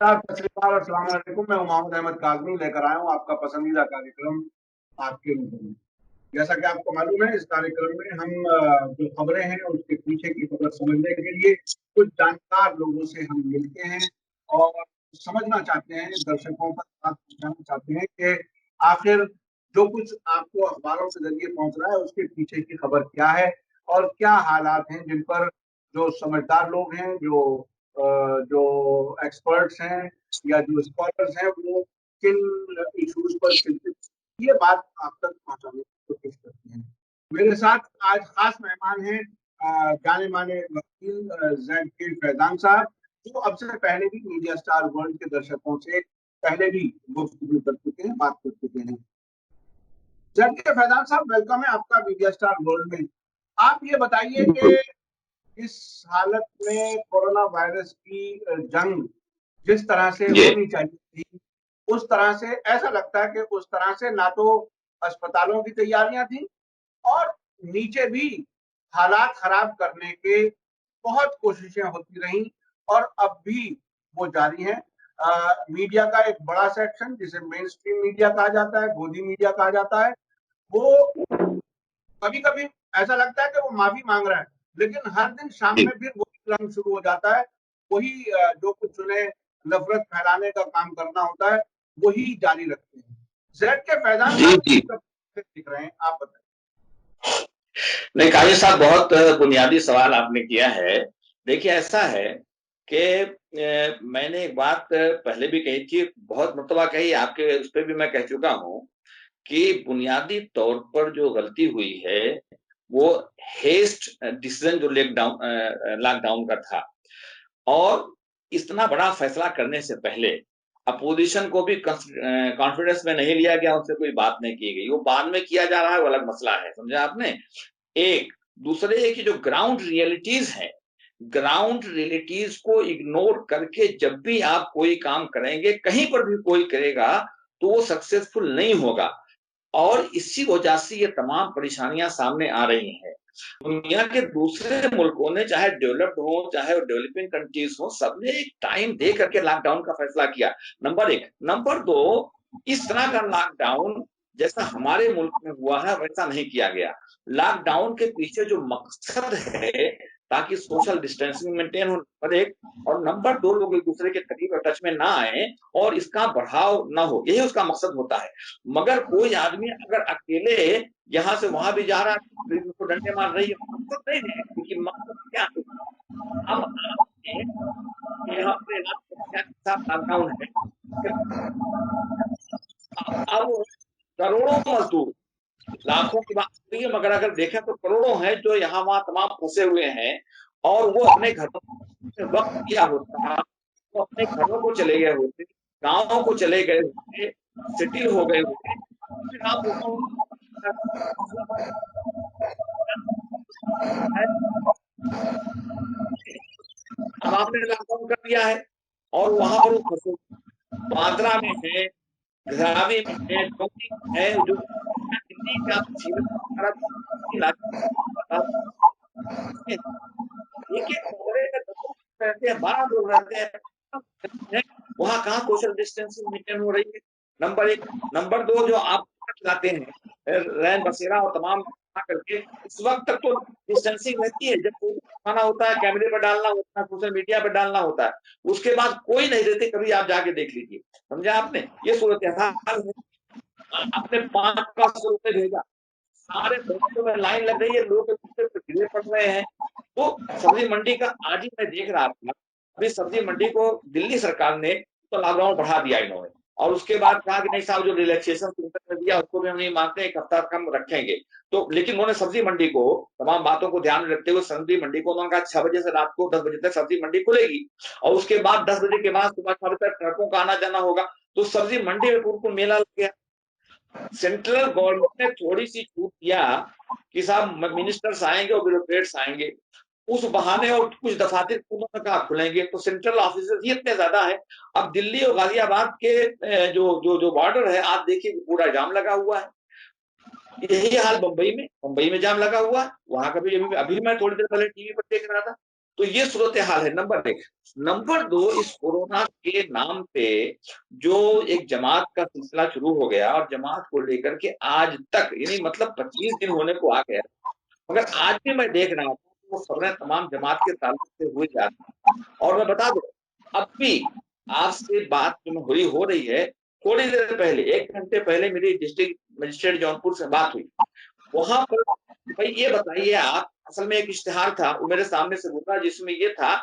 नमस्कार, सत श्री अकाल, अस्सलाम वालेकुम। मैं मोहम्मद अहमद काज़मी लेकर आया हूँ आपका पसंदीदा कार्यक्रम आपके रूबरू में। जैसा कि आपको मालूम है, इस कार्यक्रम में हम जो खबरें हैं उसके पीछे की खबर समझने के लिए कुछ जानकार लोगों से हम मिलते हैं और समझना चाहते हैं, दर्शकों तक बात पहुंचाना चाहते हैं कि आखिर जो कुछ आपको अखबारों के जरिए पहुंच रहा है उसके पीछे की खबर क्या है और क्या हालात हैं जिन पर जो समझदार लोग हैं, जो एक्सपर्ट्स हैं या जो स्कॉलर्स हैं, वो किन इश्यूज पर चिंतित, ये बात आप तक पहुंचाने की कोशिश करते हैं। मेरे साथ आज खास मेहमान हैं जाने माने वकील जैद के फैजान साहब, जो अब से पहले भी मीडिया स्टार वर्ल्ड के दर्शकों से पहले भी गुफ्तगू कर चुके हैं, बात कर चुके हैं। जैद के फैजान साहब, वेलकम है आपका मीडिया स्टार वर्ल्ड में। आप ये बताइए कि इस हालत में कोरोना वायरस की जंग जिस तरह से जी। होनी चाहिए थी, उस तरह से ऐसा लगता है कि उस तरह से ना तो अस्पतालों की तैयारियां थी और नीचे भी हालात खराब करने के बहुत कोशिशें होती रहीं और अब भी वो जारी हैं। मीडिया का एक बड़ा सेक्शन, जिसे मेन स्ट्रीम मीडिया कहा जाता है, गोदी मीडिया कहा जाता है, वो कभी कभी ऐसा लगता है कि वो माफी मांग रहा है, लेकिन हर दिन शाम जी में फिर वही रंग शुरू हो जाता है। वही जो कुछ उन्हें नफरत फैलाने का काम करना होता है, वही जारी रखते हैं। जेड के फैजान जी साहब जी। इस सब दिख रहे हैं, आप बताएं। नहीं, काजी साहब, बहुत बुनियादी सवाल आपने किया है। देखिए, ऐसा है कि मैंने एक बात पहले भी कही थी, बहुत मर्तबा कही, आपके उस पर भी मैं कह चुका हूं कि बुनियादी तौर पर जो गलती हुई है वो हेस्ट डिसीजन जो लॉकडाउन का था। और इतना बड़ा फैसला करने से पहले अपोजिशन को भी कॉन्फिडेंस में नहीं लिया गया, उनसे कोई बात नहीं की गई। वो बाद में किया जा रहा है, वो अलग मसला है, समझा आपने। एक दूसरे की जो ग्राउंड रियलिटीज को इग्नोर करके जब भी आप कोई काम करेंगे, कहीं पर भी कोई करेगा, तो वो सक्सेसफुल नहीं होगा। और इसी वजह से ये तमाम परेशानियां सामने आ रही हैं। दुनिया के दूसरे मुल्कों ने, चाहे डेवलप्ड हो चाहे डेवलपिंग कंट्रीज हो, सबने एक टाइम दे करके लॉकडाउन का फैसला किया। नंबर एक। नंबर दो, इस तरह का लॉकडाउन जैसा हमारे मुल्क में हुआ है वैसा नहीं किया गया। लॉकडाउन के पीछे जो मकसद है, ताकि सोशल डिस्टेंसिंग मेंटेन हो, नंबर एक। और नंबर दो, लोग एक दूसरे के करीब और टच में ना आए और इसका बढ़ाव ना हो, यही उसका मकसद होता है। मगर कोई आदमी अगर अकेले यहाँ से वहां भी जा रहा है, उसको डंडे मार रही है, मकसद नहीं है, क्योंकि मकसद क्या है। अब आपने यहाँ पे के साथ लॉकडाउन है। अब करोड़ों मजदूर, लाखों की बात नहीं है, मगर अगर देखें तो करोड़ों हैं जो यहाँ वहां तमाम फंसे हुए हैं। और वो अपने घरों में वक्त किया होता, वो अपने घरों को चले गए होते, गांवों को चले गए होते, सेटिल हो गए होते, फिर आप उसको अब आपने लॉकडाउन कर दिया है और वहां पर वो फंसे, बांद्रा में है, धारावी में है, डोंगरी में है, जो दिल्ली का इलाज बता, एक एक कमरे में 10 लोग रहते हैं, 12 लोग रहते हैं, वहां कहाँ सोशल डिस्टेंसिंग मेंटेन हो रही है। नंबर एक। नंबर दो, जो आप खिलाते हैं रैन बसेरा और तमाम करके, उस वक्त तक तो डिस्टेंसिंग रहती है, जब कोई खाना होता है, कैमरे पर डालना होता है, सोशल मीडिया पर डालना होता है, उसके बाद कोई नहीं देते, कभी आप जाके देख लीजिए, समझा आपने। ये सूरत हाल है। आपने 500 रुपए भेजा, सारे बैंकों में लाइन लग रही है, लोग एक दूसरे पर गिरे पड़ रहे हैं। तो सब्जी मंडी का आज ही मैं देख रहा था, अभी सब्जी मंडी को दिल्ली सरकार ने तो लॉकडाउन बढ़ा दिया इन्होंने, और उसके बाद कहा कि नहीं साहब, जो रिलैक्सेशन दिया उसको भी हम नहीं मानते, एक हफ्ता कम रखेंगे। तो लेकिन उन्होंने सब्जी मंडी को, तमाम बातों को ध्यान में रखते हुए, सब्जी मंडी को उन्होंने कहा 6 बजे से रात को 10 बजे तक सब्जी मंडी खुलेगी, और उसके बाद 10 बजे के बाद सुबह 6 बजे तक ट्रकों का आना जाना होगा। तो सब्जी मंडी में बिल्कुल मेला लग गया। सेंट्रल गवर्नमेंट ने थोड़ी सी छूट दिया कि साहब मिनिस्टर्स आएंगे और ब्यूरोक्रेट्स आएंगे, उस बहाने, और कुछ दफातर उन्होंने कहा खुलेंगे, तो सेंट्रल ऑफिस ही इतने ज्यादा है। अब दिल्ली और गाजियाबाद के जो जो जो बॉर्डर है, आप देखिए पूरा जाम लगा हुआ है। यही हाल मुंबई में जाम लगा हुआ है। वहां का भी अभी मैं थोड़ी देर पहले टीवी पर देख रहा था, तो ये सूरत हाल है, नंबर एक। नंबर दो, इस कोरोना के नाम पे जो एक जमात का सिलसिला शुरू हो गया, और जमात को लेकर के आज तक, यानी मतलब 25 दिन होने को आ गया, मगर आज भी मैं देख रहा हूँ वो खबरें तमाम जमात के ताल्लुक से हुई जा रही है। और मैं बता दूं, अब भी आपसे बात जो हुई हो रही है, थोड़ी देर पहले, 1 घंटे पहले मेरी डिस्ट्रिक्ट मजिस्ट्रेट जौनपुर से बात हुई। वहां पर, भाई ये बताइए आप, असल में एक इश्तिहार था वो मेरे सामने से गुजरा, जिसमें ये था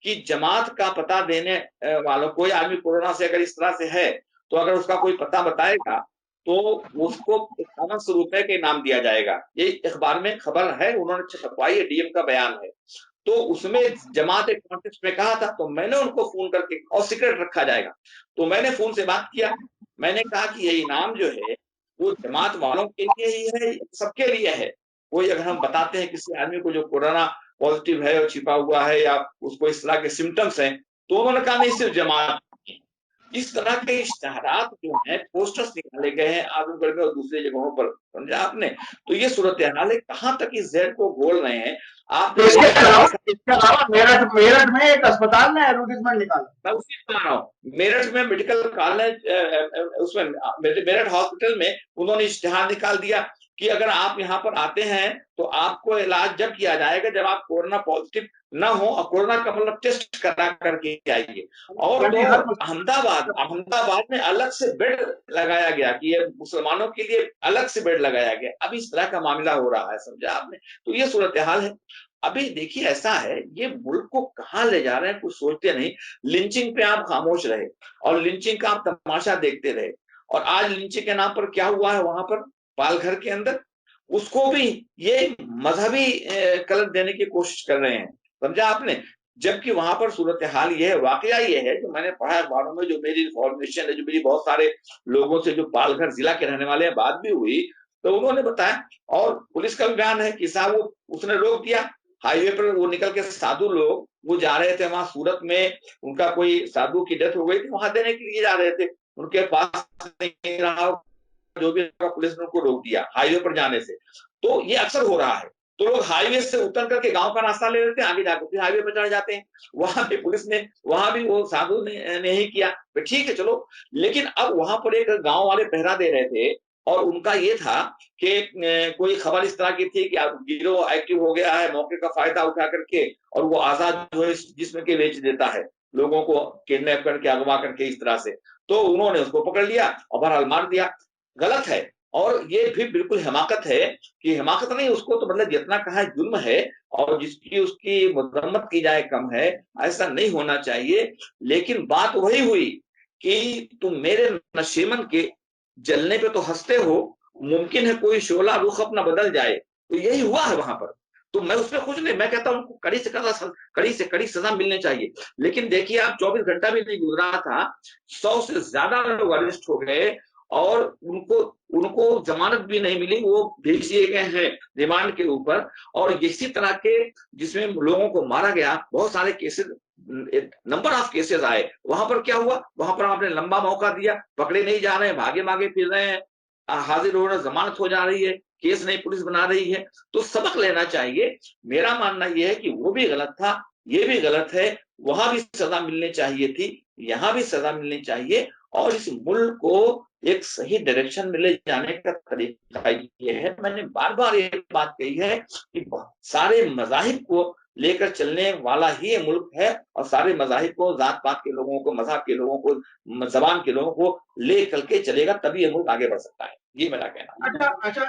कि जमात का पता देने वालों, कोई आदमी कोरोना से अगर इस तरह से है, तो अगर उसका कोई पता बताएगा तो उसको 51 रुपए के इनाम दिया जाएगा। ये अखबार में खबर है, उन्होंने छपवाई है, डीएम का बयान है। तो उसमें जमात एक कॉन्टेक्स्ट में कहा था, तो मैंने उनको फोन करके, और सीक्रेट रखा जाएगा, तो मैंने फोन से बात किया। मैंने कहा कि ये इनाम जो है वो जमात वालों के लिए ही है, सबके लिए है। कोई अगर हम बताते हैं किसी आदमी को जो कोरोना पॉजिटिव है और छिपा हुआ है, या उसको इस तरह के सिम्टम्स हैं, तो उन्होंने कहा नहीं, सिर्फ जमात। इस तरह के इश्तहारात जो हैं, पोस्टर्स निकाले गए हैं आजमगढ़ में और दूसरी जगहों पर, समझा आपने। तो ये सूरत हाल है, कहाँ तक इस जहर को घोल रहे हैं। आपने इसके अलावा मेरठ मेरठ में एक अस्पताल ने एडवर्टीजमेंट निकाला। मैं उसी बता रहा हूँ, मेरठ में मेडिकल कॉलेज, उसमें मेरठ हॉस्पिटल में उन्होंने इश्तिहार निकाल दिया कि अगर आप यहाँ पर आते हैं तो आपको इलाज जब किया जाएगा जब आप कोरोना पॉजिटिव न हो, और कोरोना का मतलब टेस्ट करा करके आइए। और तो अहमदाबाद में अलग से बेड लगाया गया कि ये मुसलमानों के लिए अलग से बेड लगाया गया। अब इस तरह का मामला हो रहा है, समझा आपने। तो ये सूरत हाल है। अभी देखिए ऐसा है, ये मुल्क को कहाँ ले जा रहे हैं कुछ सोचते नहीं। लिंचिंग पे आप खामोश रहे, और लिंचिंग का आप तमाशा देखते रहे, और आज लिंचिंग के नाम पर क्या हुआ है वहां पर पालघर के अंदर, उसको भी ये मजहबी कलर देने की कोशिश कर रहे हैं, समझा आपने। जबकि वहां पर सूरत हाल ये है, वाकया ये है, जो मैंने पढ़ा अखबारों में, जो मेरी इन्फॉर्मेशन है, जो मेरी बहुत सारे लोगों से जो पालघर जिला के रहने वाले हैं बात भी हुई, तो उन्होंने बताया, और पुलिस का भी बयान है कि साहब वो उसने रोक दिया हाईवे पर। वो निकल के साधु लोग वो जा रहे थे वहां सूरत में, उनका कोई साधु की डेथ हो गई थी, वहां देने के लिए जा रहे थे, उनके पास नहीं रहा, जो भी पुलिस ने उनको रोक दिया हाईवे पर जाने से। तो ये अक्सर हो रहा है, तो लोग हाईवे से उतर करके गांव का रास्ता ले लेते हैं, आगे जाकर फिर हाईवे पर चढ़ जाते हैं। वहां भी पुलिस ने, वहां भी वो साधु ने नहीं किया, ठीक है चलो। लेकिन अब वहां पर एक गांव वाले पहरा दे रहे थे, और उनका ये था कि कोई खबर इस तरह की थी कि गिरोह एक्टिव हो गया है, मौके का फायदा उठा करके, और वो आजाद जो है जिस्म के बेच देता है, लोगों को किडनैप करके, अगवा करके, इस तरह से। तो उन्होंने उसको पकड़ लिया और बहरहाल मार दिया। गलत है, और ये भी बिल्कुल हिमाकत है, कि हिमाकत नहीं, उसको तो मतलब जितना कहा जुल्म है, और जिसकी उसकी मजम्मत की जाए कम है, ऐसा नहीं होना चाहिए। लेकिन बात वही हुई कि तुम मेरे नशीमन के जलने पे तो हंसते हो, मुमकिन है कोई शोला रुख अपना बदल जाए, तो यही हुआ है वहां पर। तो मैं उसमें कुछ नहीं, मैं कहता हूं उनको कड़ी से कड़ी सजा मिलनी चाहिए। लेकिन देखिए आप, 24 घंटा भी नहीं गुजरा था, 100 से ज्यादा लोग अरेस्ट हो गए, और उनको उनको जमानत भी नहीं मिली, वो भेज दिए गए हैं रिमांड के ऊपर। और इसी तरह के जिसमें लोगों को मारा गया, बहुत सारे केसेस, नंबर ऑफ केसेस आए। वहां पर क्या हुआ, वहां पर आपने लंबा मौका दिया, पकड़े नहीं जा रहे हैं, भागे मागे फिर रहे हैं, हाजिर हो रहे, जमानत हो जा रही है, केस नहीं पुलिस बना रही है। तो सबक लेना चाहिए। मेरा मानना यह है कि वो भी गलत था, ये भी गलत है, वहां भी सजा मिलनी चाहिए थी, यहाँ भी सजा मिलनी चाहिए। और इस मुल्क को एक सही डायरेक्शन में ले जाने का तरीका ये है, मैंने बार बार ये बात कही है कि सारे मजाहिब को लेकर चलने वाला ही ये मुल्क है, और सारे मजाहिब को, जात पात के लोगों को, मजहब के लोगों को, जबान के लोगों को ले चल के चलेगा, तभी ये मुल्क आगे बढ़ सकता है। ये मेरा कहना है। अच्छा अच्छा,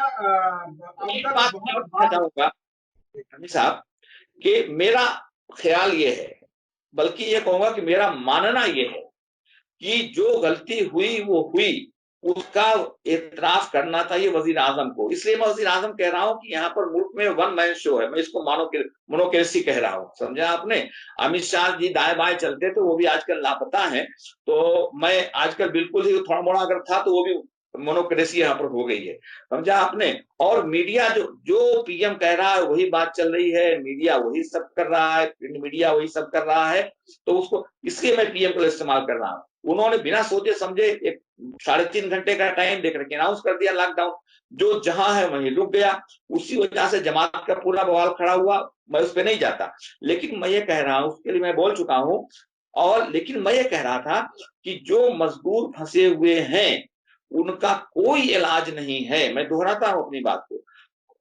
एक आपका बात मैं बहुत कहना चाहूंगा अमित साहब, कि मेरा ख्याल ये है, बल्कि ये कहूंगा कि मेरा मानना ये है कि जो गलती हुई वो हुई, उसका एतराफ करना था ये वजीर आजम को। इसलिए मैं वजीर आजम कह रहा हूं कि यहाँ पर मुल्क में वन मैन शो है, मैं इसको मोनोक्रेसी कह रहा हूं, समझा आपने। अमित शाह जी दाएं बाएं चलते थे, वो भी आजकल लापता है। तो मैं आजकल बिल्कुल ही थोड़ा मोड़ा अगर था, तो वो भी मोनोक्रेसी यहाँ पर हो गई है, समझा आपने। और मीडिया जो जो पीएम कह रहा है वही बात चल रही है, मीडिया वही सब कर रहा है, प्रिंट मीडिया वही सब कर रहा है। तो उसको, इसलिए मैं पीएम को इस्तेमाल कर रहा हूं। उन्होंने बिना सोचे समझे एक 3.5 घंटे का टाइम देकर के अनाउंस कर दिया लॉकडाउन। जो जहां है वहीं रुक गया, उसी वजह से जमात का पूरा बवाल खड़ा हुआ। मैं उस पर नहीं जाता, लेकिन मैं ये कह रहा हूं, उसके लिए मैं बोल चुका हूं। और लेकिन मैं ये कह रहा था कि जो मजदूर फंसे हुए हैं उनका कोई इलाज नहीं है। मैं दोहराता हूं अपनी बात को,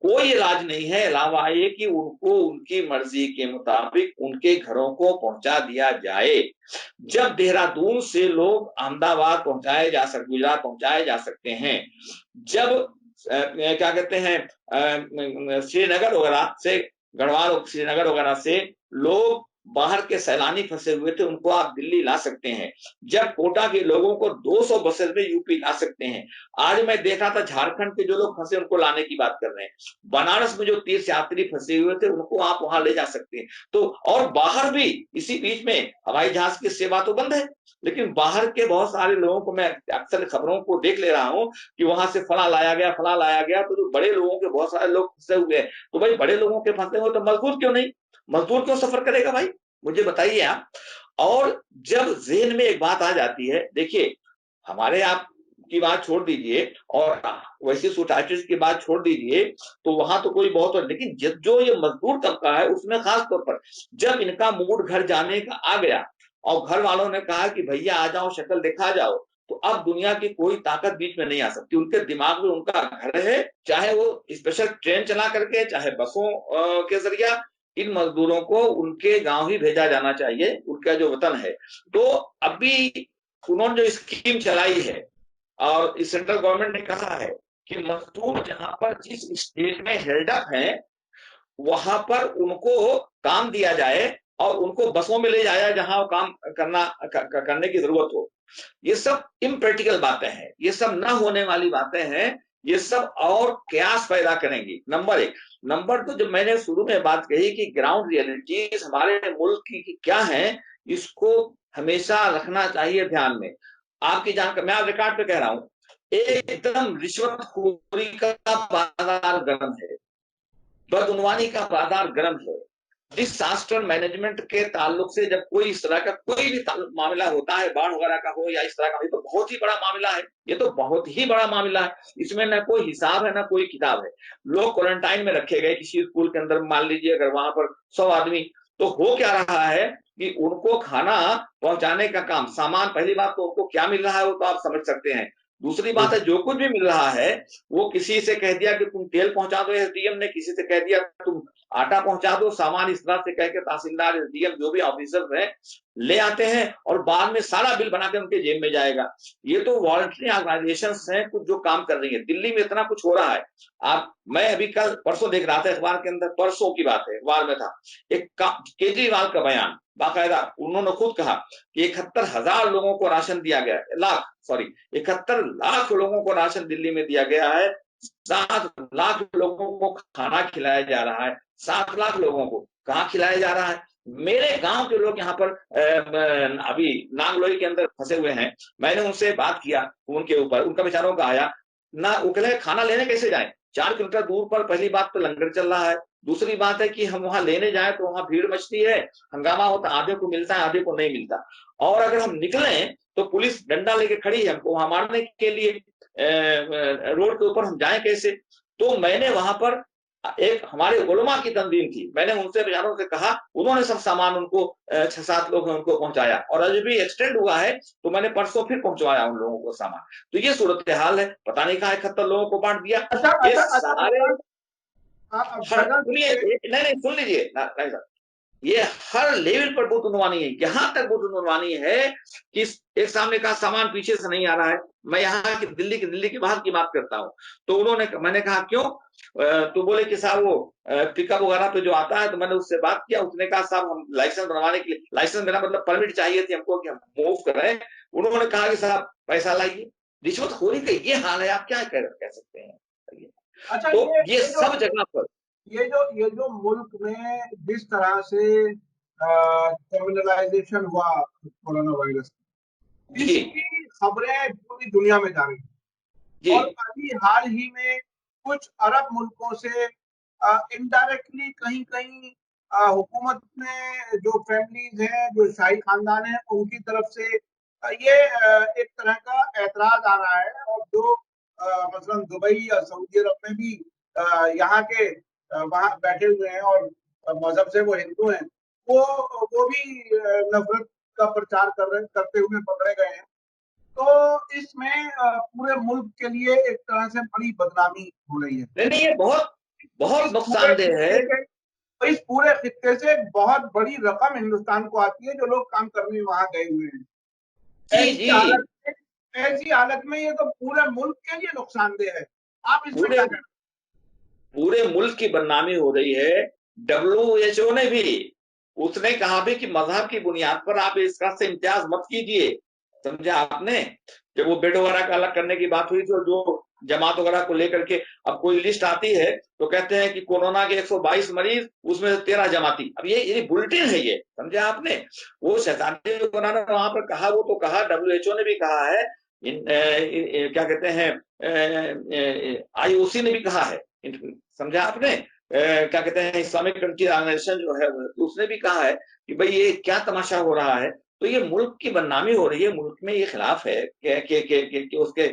कोई इलाज नहीं है अलावा ये कि उनको उनकी मर्जी के मुताबिक उनके घरों को पहुंचा दिया जाए। जब देहरादून से लोग अहमदाबाद पहुंचाए जा सकते, गुजरात पहुंचाए जा सकते हैं, जब क्या कहते हैं श्रीनगर वगैरह से, गढ़वाल श्रीनगर वगैरह से लोग बाहर के सैलानी फंसे हुए थे, उनको आप दिल्ली ला सकते हैं। जब कोटा के लोगों को 200 बसेस में यूपी ला सकते हैं। आज मैं देखा था झारखंड के जो लोग फंसे उनको लाने की बात कर रहे हैं। बनारस में जो तीर्थ यात्री फंसे हुए थे उनको आप वहां ले जा सकते हैं। तो और बाहर भी इसी बीच में हवाई जहाज की सेवा तो बंद है, लेकिन बाहर के बहुत सारे लोगों को मैं अक्सर खबरों को देख ले रहा हूं कि वहां से फला लाया गया, फला लाया गया। तो जो बड़े लोगों के बहुत सारे लोग फंसे हुए हैं, तो भाई बड़े लोगों के फंसे हुए तो मजदूर क्यों नहीं, मजदूर क्यों सफर करेगा भाई, मुझे बताइए आप। और जब जेहन में एक बात आ जाती है, देखिए हमारे आप की बात छोड़ दीजिए और वैसे सोसाइटीज की बात छोड़ दीजिए, तो वहां तो कोई बहुत है, लेकिन जो ये मजदूर तबका है उसमें खास तौर पर जब इनका मूड घर जाने का आ गया और घर वालों ने कहा कि भैया आ जाओ, शक्ल दिखा जाओ, तो अब दुनिया की कोई ताकत बीच में नहीं आ सकती। उनके दिमाग में उनका घर है, चाहे वो स्पेशल ट्रेन चला करके, चाहे बसों के जरिया, इन मजदूरों को उनके गांव ही भेजा जाना चाहिए, उनका जो वतन है। तो अभी उन्होंने जो स्कीम चलाई है और इस सेंट्रल गवर्नमेंट ने कहा है कि मजदूर जहां पर जिस स्टेट में हेल्ड अप है वहां पर उनको काम दिया जाए और उनको बसों में ले जाया जहां वो काम करने की जरूरत हो। ये सब इम्प्रैक्टिकल बातें हैं, ये सब ना होने वाली बातें हैं, ये सब और क्यास पैदा करेंगी, नंबर एक। नंबर दो, जब मैंने शुरू में बात कही कि ग्राउंड रियलिटीज हमारे मुल्क की क्या है, इसको हमेशा रखना चाहिए ध्यान में। आपकी जानकारी मैं रिकॉर्ड पे कह रहा हूं, एकदम रिश्वतखोरी का बाजार गर्म है, बदउनवानी का बाजार गर्म है। डिसास्टर मैनेजमेंट के ताल्लुक से जब कोई इस तरह का कोई भी मामला होता है, बाढ़ वगैरह का हो या इस तरह का, ये तो बहुत ही बड़ा मामला है, ये तो बहुत ही बड़ा मामला है। इसमें ना कोई हिसाब है ना कोई किताब है। लोग क्वारंटाइन में रखे गए किसी स्कूल के अंदर, मान लीजिए अगर वहां पर 100 आदमी, तो हो क्या रहा है कि उनको खाना पहुंचाने का काम, सामान, पहली बात तो उनको क्या मिल रहा है वो तो आप समझ सकते हैं। दूसरी बात है जो कुछ भी मिल रहा है वो किसी से कह दिया कि तुम तेल पहुंचा दो, एसडीएम ने किसी से कह दिया तुम आटा पहुंचा दो, सामान इस तरह से कह के तहसीलदार, एसडीएम, जो भी ऑफिसर हैं ले आते हैं और बाद में सारा बिल बना के उनके जेब में जाएगा। ये तो वॉलंटरी ऑर्गेनाइजेशंस हैं कुछ जो काम कर रही है। दिल्ली में इतना कुछ हो रहा है। आप, मैं अभी कल परसों देख रहा था अखबार के अंदर, परसों की बात है, अखबार में था एक केजरीवाल का बयान, बाकायदा उन्होंने खुद कहा कि 71,000 लोगों को राशन दिया गया, लाख, सॉरी, 71 लाख लोगों को राशन दिल्ली में दिया गया है। 7 लाख लोगों को खाना खिलाया जा रहा है। 7 लाख लोगों को कहाँ खिलाया जा रहा है? मेरे गांव के लोग यहाँ पर अभी नांगलोई के अंदर फंसे हुए हैं। मैंने उनसे बात किया, उनके ऊपर उनका बेचारों का आया ना, वो कह खाना लेने कैसे जाए, 4 किलोमीटर दूर पर पहली बात तो लंगर चल रहा है, दूसरी बात है कि हम वहां लेने जाए तो वहां भीड़ मचती है, हंगामा होता, आधे को मिलता है आधे को नहीं मिलता। और अगर हम निकले तो पुलिस डंडा लेके खड़ी है हमको वहां मारने के लिए, रोड के ऊपर हम जाए कैसे? तो मैंने वहां पर, एक हमारे उलमा की तंजीम थी, मैंने उनसे बेचारों से कहा, उन्होंने सब सामान उनको 6-7 लोग हैं उनको पहुंचाया, और अभी भी एक्सटेंड हुआ है तो मैंने परसों फिर पहुंचवाया उन लोगों को सामान। तो ये सूरत हाल है, पता नहीं कहा 71 लोगों को बांट दिया। अच्छा ये अच्छा अच्छा सारे, फैजान, आप हर, फैजान सुनिए, सुनिए। नहीं नहीं सुन लीजिए नहीं सर, ये हर लेवल पर बुद्धिमानी है, यहां तक बुद्धिमानी है कि एक सामने का सामान पीछे से नहीं आ रहा है। मैं यहाँ की दिल्ली के बाहर की बात करता हूँ। तो उन्होंने, मैंने कहा क्यों, तो बोले कि साहब वो पिकअप वगैरह पे जो आता है, तो मैंने उससे बात किया, उसने कहा साहब हम लाइसेंस बनवाने के लिए, लाइसेंस मेरा मतलब परमिट चाहिए थी हमको कि हम मूव कर रहे हैं। उन्होंने कहा कि साहब पैसा लाइए। रिश्वतखोरी का ये हाल है, आप क्या कह सकते हैं? अच्छा, तो ये ये सब जगह पर, ये जो मुल्क में जिस तरह से क्रिमिनलाइजेशन हुआ कोरोना वायरस, जी इसकी खबरें पूरी दुनिया में जा रही हैं। जी और अभी हाल ही में कुछ अरब मुल्कों से इनडायरेक्टली कहीं कहीं हुकूमत में जो फैमिलीज हैं, जो शाही खानदान है, उनकी तरफ से ये एक तरह का एतराज आ रहा है। और जो मसलन दुबई या सऊदी अरब में भी यहाँ के वहाँ बैठे हुए हैं और मजहब से वो हिंदू हैं, वो भी नफरत का प्रचार करते हुए पकड़े गए हैं। तो इसमें पूरे मुल्क के लिए एक तरह से बड़ी बदनामी हो रही है। नहीं नहीं, ये बहुत और बहुत नुकसानदेह है। इस पूरे खित्ते से बहुत बड़ी रकम हिंदुस्तान को आती है, जो लोग काम करने वहां गए हुए हैं। जी ऐसी जी। हालत ऐसी हालत में ये तो पूरे मुल्क के लिए नुकसानदेह है। आप इसमें पूरे क्या कहना? पूरे मुल्क की बदनामी हो रही है। WHO ने भी, उसने कहा भी कि मजहब की बुनियाद पर आप इसका से इम्तियाज मत कीजिए। समझा आपने? जब वो बेड वगैरह का अलग करने की बात हुई थी, और जो जमात वगैरह को लेकर के अब कोई लिस्ट आती है तो कहते हैं कि कोरोना के 122 मरीज, उसमें 13 जमाती। अब ये बुलेटिन है ये, समझा आपने? वो शहजादी ने वहां पर कहा, वो तो कहा, WHO ने भी कहा है, क्या कहते हैं, IOC ने भी कहा है, समझा आपने? क्या कहते हैं, इस्लामिक कंट्री ऑर्गेनाइजेशन जो है उसने भी कहा है कि भाई ये क्या तमाशा हो रहा है। तो ये मुल्क की बदनामी हो रही है, मुल्क में ये खिलाफ है कि उसके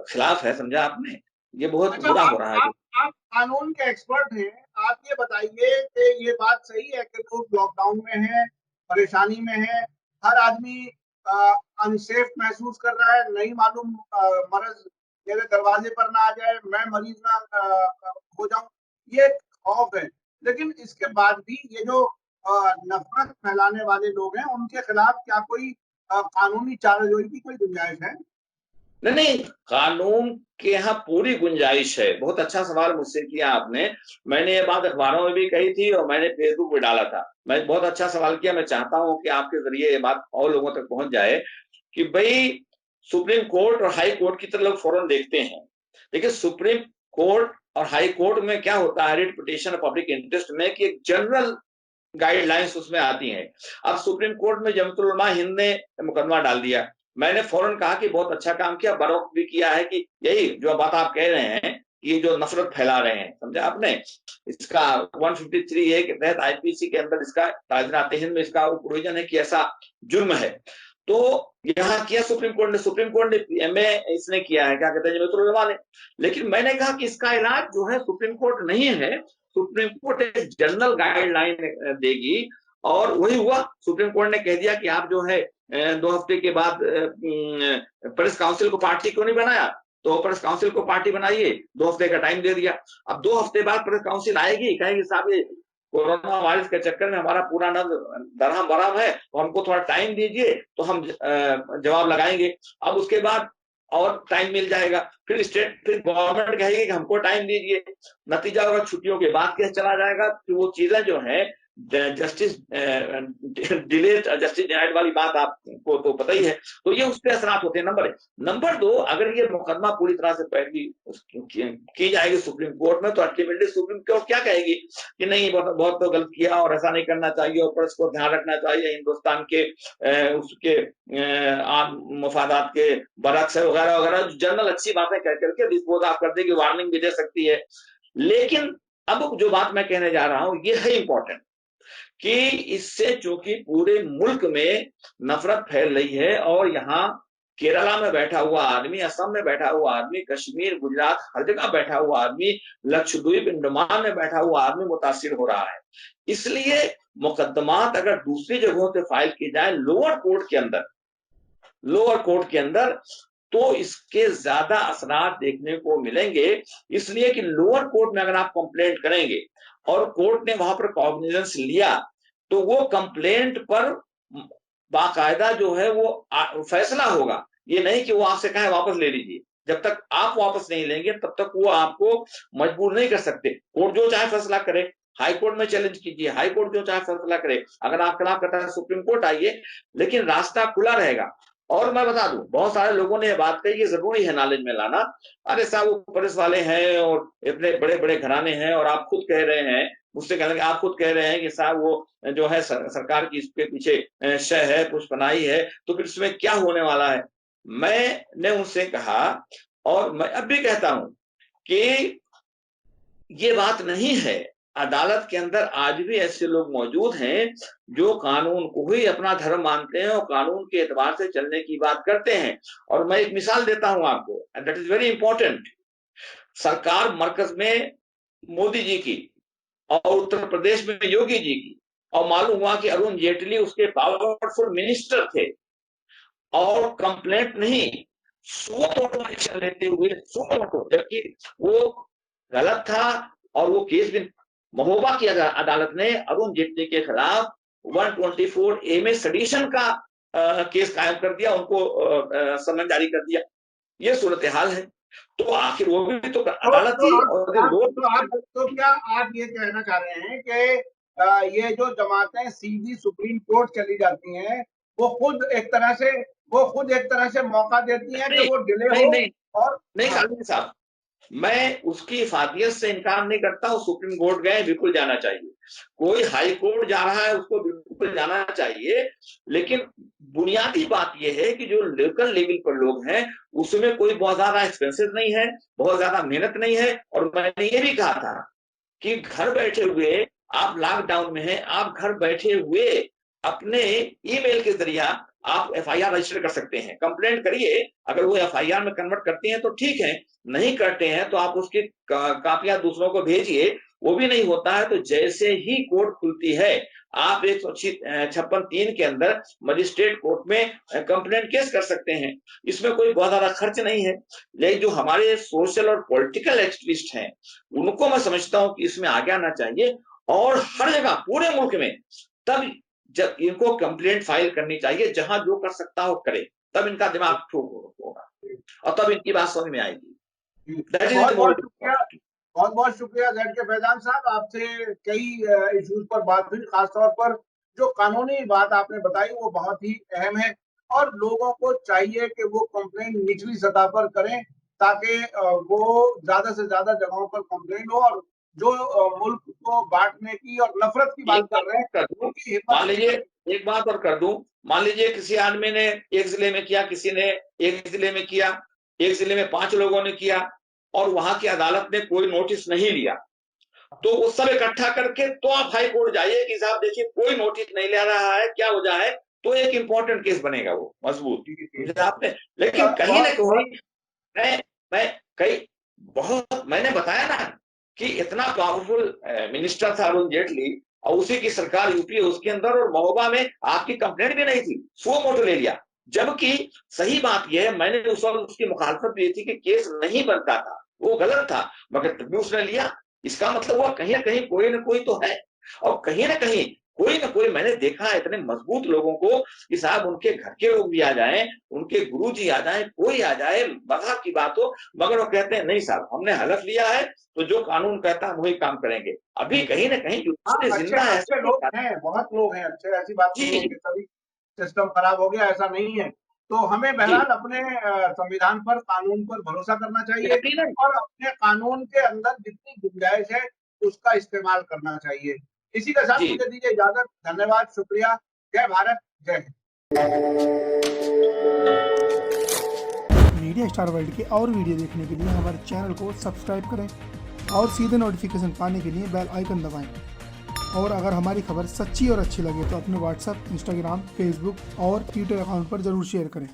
खिलाफ है, समझा आपने? ये बहुत अच्छा, बुरा आप हो रहा है। आप आप कानून के एक्सपर्ट हैं, आप ये बताइए कि ये बात सही है कि लोग लॉकडाउन में हैं, परेशानी में हैं, हर आदमी अनसेफ महसूस कर रहा है, नहीं मालूम मर्ज मेरे दरवाजे पर ना आ जाए, मैं मरीज ना हो जाऊं, ये खौफ है। लेकिन इसके बाद भी ये जो नफरत फैलाने वाले लोग हैं, उनके खिलाफ क्या कोई कानूनी चाराजोई की कोई गुंजाइश है? नहीं नहीं, कानून के यहाँ पूरी गुंजाइश है। बहुत अच्छा सवाल मुझसे किया आपने। मैंने ये बात अखबारों में भी कही थी और मैंने फेसबुक पे डाला था। मैं बहुत अच्छा सवाल किया। मैं चाहता हूं कि आपके जरिए ये बात और लोगों तक पहुंच जाए कि भाई, सुप्रीम कोर्ट और हाई कोर्ट की तरफ लोग फौरन देखते हैं। देखिए, सुप्रीम कोर्ट और हाई कोर्ट में क्या होता है, रिट पिटीशन पब्लिक इंटरेस्ट में, कि एक जनरल गाइडलाइंस उसमें आती हैं। अब सुप्रीम कोर्ट में जमतुल उलमा हिंद ने मुकदमा डाल दिया। मैंने फौरन कहा कि बहुत अच्छा काम किया, बरवक्त भी किया है, कि यही जो बात आप कह रहे हैं, ये जो नफरत फैला रहे हैं, समझा आपने? इसका 153A के तहत IPC के अंदर इसका ताजरात हिंद में इसका प्रोविजन है कि ऐसा जुर्म है। तो यहाँ किया सुप्रीम कोर्ट ने में इसने किया है, क्या कहते हैं, जमतुल उलमा ने। लेकिन मैंने कहा कि इसका इलाज जो है सुप्रीम कोर्ट नहीं है। सुप्रीम कोर्ट एक जनरल गाइडलाइन देगी, और वही हुआ। सुप्रीम कोर्ट ने कह दिया कि आप जो है 2 हफ्ते के बाद प्रेस काउंसिल को पार्टी क्यों नहीं बनाया, तो प्रेस काउंसिल को पार्टी बनाइए, 2 हफ्ते का टाइम दे दिया। अब 2 हफ्ते बाद प्रेस काउंसिल आएगी, कहेगी साहब ये कोरोना वायरस के चक्कर में हमारा पूरा न दरहम बराम है, तो हमको थोड़ा टाइम दीजिए, तो हम जवाब लगाएंगे। अब उसके बाद और टाइम मिल जाएगा, फिर गवर्नमेंट कहेगी कि हमको टाइम दीजिए। नतीजा होगा छुट्टियों के बाद केस चला जाएगा। फिर वो चीजें जो है, जस्टिस डिले जस्टिस डिनाइड वाली बात आपको तो पता ही है। तो ये उस पर असरात होते हैं, नंबर 1। नंबर 2, अगर ये मुकदमा पूरी तरह से पैरवी की जाएगी सुप्रीम कोर्ट में, तो अल्टीमेटली सुप्रीम कोर्ट क्या कहेगी कि नहीं, बहुत बहुत तो गलत किया और ऐसा नहीं करना चाहिए, और प्रेस को ध्यान रखना चाहिए, हिंदुस्तान के उसके आम मफादात के बरक्स है, वगैरह वगैरह, जनरल अच्छी बातें कह करके डिस्पोज ऑफ कर देगी, वार्निंग भी दे सकती है। लेकिन अब जो बात मैं कहने जा रहा हूं, ये है इंपॉर्टेंट, कि इससे चूंकि पूरे मुल्क में नफरत फैल रही है, और यहाँ केरला में बैठा हुआ आदमी, असम में बैठा हुआ आदमी, कश्मीर, गुजरात, हर जगह बैठा हुआ आदमी, लक्षद्वीप, अंडमान में बैठा हुआ आदमी मुतासिर हो रहा है। इसलिए मुकदमात अगर दूसरी जगहों से फाइल की जाए लोअर कोर्ट के अंदर, तो इसके ज्यादा असरात देखने को मिलेंगे। इसलिए कि लोअर कोर्ट में अगर आप कंप्लेंट करेंगे और कोर्ट ने वहां पर कॉग्निजेंस लिया, तो वो कंप्लेंट पर बाकायदा जो है वो फैसला होगा। ये नहीं कि वो आपसे कहे वापस ले लीजिए। जब तक आप वापस नहीं लेंगे, तब तक वो आपको मजबूर नहीं कर सकते। कोर्ट जो चाहे फैसला करे, हाई कोर्ट में चैलेंज कीजिए, हाई कोर्ट जो चाहे फैसला करे। अगर आप खिलाफ करता है, सुप्रीम कोर्ट आइए, लेकिन रास्ता खुला रहेगा। और मैं बता दूं, बहुत सारे लोगों ने बात कही कि जरूरी है नॉलेज में लाना। अरे साहब, वो पुलिस वाले हैं और इतने बड़े बड़े घराने हैं, और आप खुद कह रहे हैं, मुझसे कहने लगे, आप खुद कह रहे हैं कि साहब वो जो है सरकार की इसके पीछे शह है, पुष्पनाई है, तो फिर इसमें क्या होने वाला है। मैंने उनसे कहा, और मैं अब भी कहता हूं, कि ये बात नहीं है अदालत के अंदर आज भी ऐसे लोग मौजूद हैं जो कानून को ही अपना धर्म मानते हैं और कानून के एतबार से चलने की बात करते हैं। और मैं एक मिसाल देता हूं आपको, दैट इज वेरी इंपॉर्टेंट। सरकार मरकज में मोदी जी की और उत्तर प्रदेश में योगी जी की, और मालूम हुआ कि अरुण जेटली उसके पावरफुल मिनिस्टर थे, और कंप्लेंट नहीं, सो मोटो एक्शन लेते हुए, सो मोटो, जबकि वो गलत था और वो केस भी महोबा की अदालत ने अरुण जेटली के खिलाफ 124A में सेडिशन का केस कायम कर दिया, उनको समन जारी कर दिया। ये सूरत हाल है। तो आखिर वो भी तो अदालत थी, और जो लोग तो क्या आप ये कहना चाह रहे हैं कि ये जो जमातें सीधी सुप्रीम कोर्ट चली जाती हैं, वो खुद एक तरह से मौका देती हैं कि वो डिले नहीं हो? नहीं और नहीं कानूनी साहब, मैं उसकी इफादियत से इनकार नहीं करता हूं। सुप्रीम कोर्ट गए, बिल्कुल जाना चाहिए। कोई हाई कोर्ट जा रहा है, उसको बिल्कुल जाना चाहिए। लेकिन बुनियादी बात यह है कि जो लोकल लेवल पर लोग हैं, उसमें कोई बहुत ज्यादा एक्सपेंसिव नहीं है, बहुत ज्यादा मेहनत नहीं है। और मैंने ये भी कहा था कि घर बैठे हुए, आप लॉकडाउन में हैं, आप घर बैठे हुए अपने ईमेल के जरिए आप एफआईआर रजिस्टर कर सकते हैं, कंप्लेंट करिए। अगर वो एफआईआर में कन्वर्ट करते हैं तो ठीक है, नहीं करते हैं तो आप उसकी कापियां दूसरों को भेजिए। वो भी नहीं होता है तो जैसे ही कोर्ट खुलती है, आप 156(3) के अंदर मजिस्ट्रेट कोर्ट में कंप्लेंट केस कर सकते हैं। इसमें कोई बहुत ज्यादा खर्च नहीं है। लेकिन जो हमारे सोशल और पॉलिटिकल एक्टिविस्ट हैं, उनको मैं समझता हूं कि इसमें आगे आना चाहिए, और हर जगह पूरे मुल्क में तब जब इनको कंप्लेंट फाइल करनी चाहिए, जहां जो कर सकता हो करे, तब इनका दिमाग ठोक होगा और तब इनकी बात समझ में आएगी। बहुत बहुत शुक्रिया, बहुत बहुत शुक्रिया ZK फैजान साहब। आपसे कई इश्यूज पर बात हुई, खासतौर पर जो कानूनी बात आपने बताई वो बहुत ही अहम है, और लोगों को चाहिए कि वो कंप्लेंट निचली सतह पर करें, ताकि वो ज्यादा से ज्यादा जगहों पर कंप्लेंट हो। और जो मुल्क को बांटने की और नफरत की बात कर रहे हैं, उनकी मान हिम्मत। लीजिए, एक बात और कर दूं, मान लीजिए किसी आदमी ने एक जिले में किया, किसी ने एक जिले में किया, एक जिले में 5 लोगों ने किया, और वहां की अदालत ने कोई नोटिस नहीं लिया, तो वो सब इकट्ठा करके तो आप हाई कोर्ट जाइए कि साहब देखिए कोई नोटिस नहीं ले रहा है, क्या वजह है, तो एक इंपॉर्टेंट केस बनेगा वो मजबूत आपने। लेकिन कहीं ना कहीं मैं कई बहुत मैंने बताया ना कि इतना पावरफुल मिनिस्टर था अरुण जेटली, और उसी की सरकार यूपी है, उसके अंदर और महोबा में आपकी कंप्लेंट भी नहीं थी, सो मोटो ले लिया। जबकि सही बात यह है, मैंने उस वक्त उसकी मुखालफत दी थी कि केस नहीं बनता था, वो गलत था, मगर तब भी उसने लिया। इसका मतलब हुआ कहीं ना कहीं कोई ना कोई तो है, और कहीं ना कोई मैंने देखा है इतने मजबूत लोगों को कि साहब उनके घर के लोग भी आ जाएं, उनके गुरुजी आ जाएं, कोई आ जाए, मजाक की बात हो, मगर वो कहते हैं नहीं साहब हमने हलफ लिया है, तो जो कानून कहता है वही काम करेंगे। अभी कहीं ना कहीं अच्छे जिंदा है। अच्छे लोग हैं, बहुत लोग हैं अच्छे, ऐसी बात नहीं है जी कि सभी सिस्टम खराब हो गया, ऐसा नहीं है। तो हमें जी, बहरहाल अपने संविधान पर, कानून पर भरोसा करना चाहिए, यकीनन। और अपने कानून के अंदर जितनी गुंजाइश है उसका इस्तेमाल करना चाहिए। इसी के साथ जी, मुझे दीजिए इजाजत। धन्यवाद, शुक्रिया। जय भारत, जय हिंद। मीडिया स्टार वर्ल्ड के और वीडियो देखने के लिए हमारे चैनल को सब्सक्राइब करें और सीधे नोटिफिकेशन पाने के लिए बेल आइकन दबाएं। और अगर हमारी खबर सच्ची और अच्छी लगे तो अपने व्हाट्सएप, इंस्टाग्राम, फेसबुक और ट्विटर अकाउंट पर ज़रूर शेयर करें।